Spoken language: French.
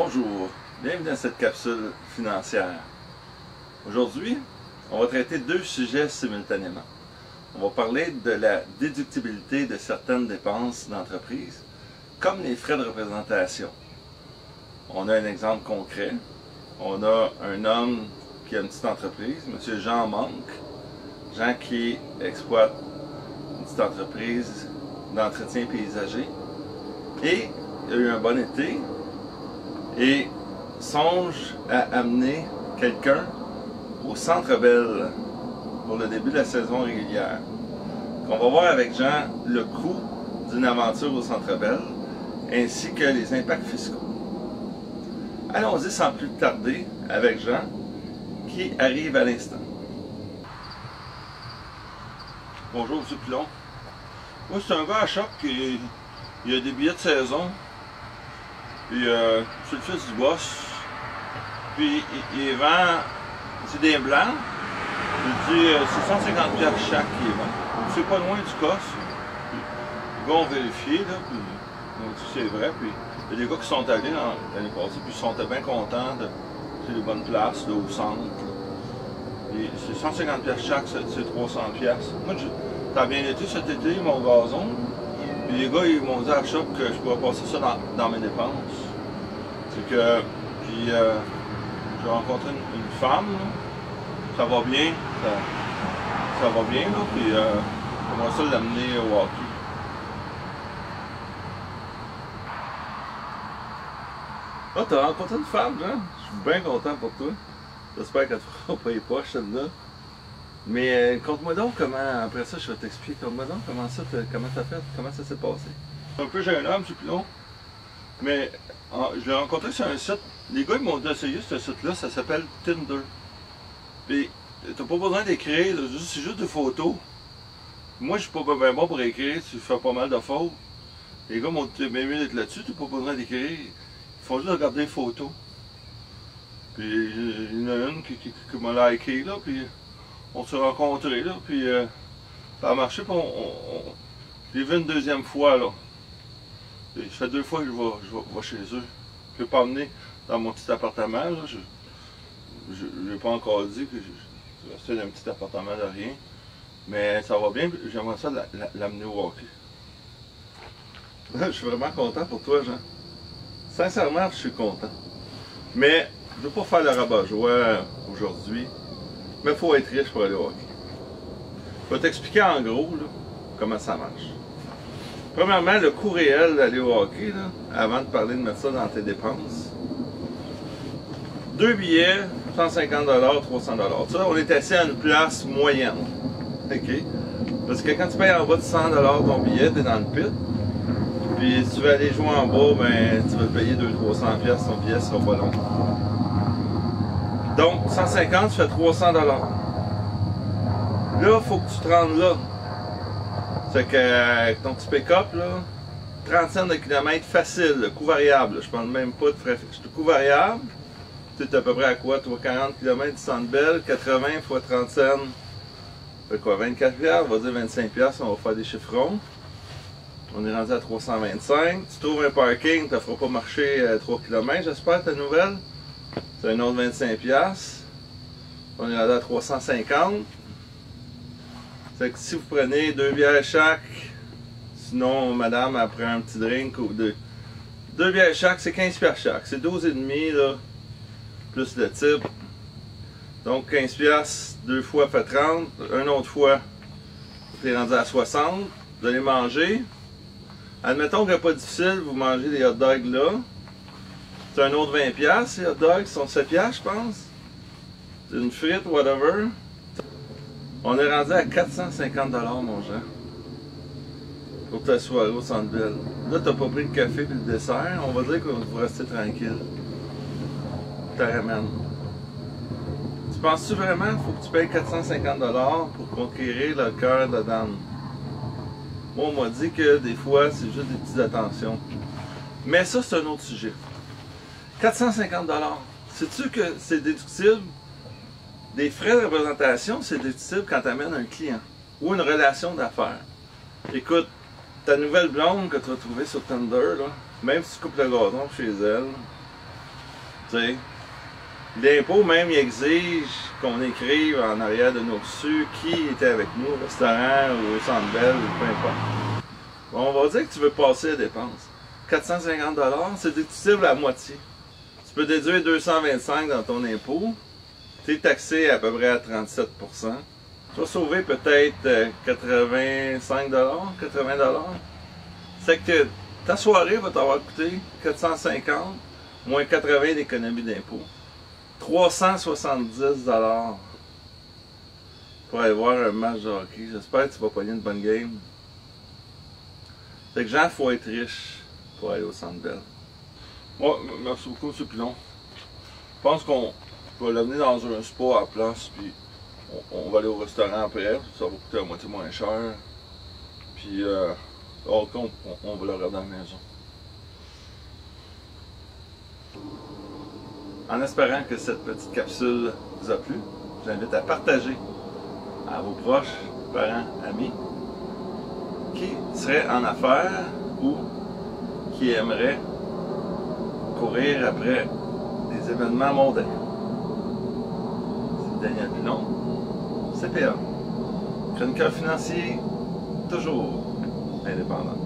Bonjour, bienvenue dans cette capsule financière. Aujourd'hui, on va traiter deux sujets simultanément. On va parler de la déductibilité de certaines dépenses d'entreprise, comme les frais de représentation. On a un exemple concret. On a un homme qui a une petite entreprise, M. Jean Manque, Jean qui exploite une petite entreprise d'entretien paysager. Et il a eu un bon été et songe à amener quelqu'un au Centre Bell pour le début de la saison régulière. On va voir avec Jean le coût d'une aventure au Centre Bell ainsi que les impacts fiscaux. Allons-y sans plus tarder avec Jean qui arrive à l'instant. Bonjour M. Pilon. Moi c'est un gars à Choc qui il a des billets de saison. Puis c'est le fils du boss. Puis il vend, c'est des blancs. Il dit c'est 150$ chaque qu'il vend. Donc c'est pas loin du cost. Ils vont vérifier là. Puis on dit c'est vrai. Puis il y a des gars qui sont allés l'année passée. Puis ils sont bien contents de c'est les bonnes places là, au centre. C'est 150$ chaque, c'est 300$. Moi ça a bien été cet été mon gazon. Puis les gars, ils m'ont dit à Choc que je pourrais passer ça dans mes dépenses. C'est que, puis j'ai rencontré une femme, là. Ça va bien, ça va bien, là, puis j'aimerais ça l'amener au hockey. Ah, t'as rencontré une femme, hein? Je suis bien content pour toi. J'espère qu'elle te fera pas les poches, celle-là. Mais conte-moi donc comment, après ça je vais t'expliquer, conte-moi donc comment t'as fait, comment ça s'est passé. C'est un peu jeune homme, c'est plus long. Mais je l'ai rencontré sur un site, les gars ils m'ont essayé ce site-là, ça s'appelle Tinder. Puis t'as pas besoin d'écrire, c'est juste des photos. Moi je suis pas bien bon pour écrire, tu fais pas mal de fautes. Les gars m'ont dit bien mieux d'être là-dessus, t'as pas besoin d'écrire. Ils font juste regarder les photos. Puis il y en a une qui m'a liké là, puis on s'est rencontrés là, puis ça a marché, puis je l'ai vu une deuxième fois là. Et ça fait 2 fois que je vais chez eux. Je ne vais pas emmener dans mon petit appartement là. Je n'ai pas encore dit que je restais dans un petit appartement de rien. Mais ça va bien, j'aimerais ça l'amener au hockey. Je suis vraiment content pour toi, Jean. Sincèrement, je suis content. Mais je ne veux pas faire le rabat-joie aujourd'hui. Mais il faut être riche pour aller au hockey. Je vais t'expliquer en gros là, comment ça marche. Premièrement, le coût réel d'aller au hockey, là, avant de parler de mettre ça dans tes dépenses. 2 billets, 150$, 300$. Ça, on est assis à une place moyenne. OK? Parce que quand tu payes en bas de 100$ ton billet, tu es dans le pit. Puis si tu veux aller jouer en bas, ben, tu vas te payer 200-300$, ton billet sera pas long. Donc, 150, tu fais 300$. Là, il faut que tu te rendes là. C'est que avec ton petit pick-up, 30 cents de kilomètre facile, le coût variable. Là, je parle même pas de frais fixes. Le coût variable, tu es à peu près à quoi? Tu vois 40 km du Centre Bell, 80 fois 30 cents, ça fait quoi? 24$, on va dire 25$, on va faire des chiffrons. On est rendu à 325. Tu trouves un parking, tu ne feras pas marcher 3 km, j'espère, ta nouvelle. C'est un autre 25$. On est rendu à 350$. C'est que si vous prenez 2 bières chaque, sinon madame elle prend un petit drink ou 2. 2 bières chaque, c'est 15$ chaque. C'est 12,5$ là, plus le type. Donc 15$, 2 fois fait 30$. Une autre fois, vous êtes rendu à 60$. Vous allez manger. Admettons qu'il n'y a pas difficile, vous mangez des hot dogs là. C'est un autre 20$, ces hot dogs sont 7$, je pense. C'est une frite, whatever. On est rendu à 450$, mon Jean. Pour ta soirée au Centre Bell. Là, t'as pas pris le café et le dessert. On va dire que vous restez tranquille. Tu ramènes. Tu penses-tu vraiment qu'il faut que tu payes 450$ pour conquérir le cœur de dame? Moi, on m'a dit que des fois, c'est juste des petites attentions. Mais ça, c'est un autre sujet. 450$. Sais-tu que c'est déductible? Des frais de représentation, c'est déductible quand tu amènes un client ou une relation d'affaires. Écoute, ta nouvelle blonde que tu vas trouver sur Tinder, là, même si tu coupes le gazon chez elle, Tu sais, l'impôt même, il exige qu'on écrive en arrière de nos reçus qui était avec nous, au restaurant ou au Centre Bell, ou peu importe. Bon, on va dire que tu veux passer les dépenses. 450 $, c'est déductible à moitié. Tu peux déduire 225 dans ton impôt. Tu es taxé à peu près à 37%. Tu vas sauver peut-être 85 $, 80 $. C'est que ta soirée va t'avoir coûté 450 moins 80 d'économie d'impôt. 370 $ pour aller voir un match de hockey. J'espère que tu vas pogner une bonne game. Fait que genre, il faut être riche pour aller au Centre Bell. Ouais, merci beaucoup, M. Pilon. Je pense qu'on va l'amener dans un spa à la place, puis on va aller au restaurant après. Ça va coûter à moitié moins cher. Puis, on va le regarder à la maison. En espérant que cette petite capsule vous a plu, je vous invite à partager à vos proches, parents, amis, qui seraient en affaires ou qui aimeraient courir après des événements mondains. C'est Daniel Pilon, CPA, chroniqueur financier, toujours indépendant.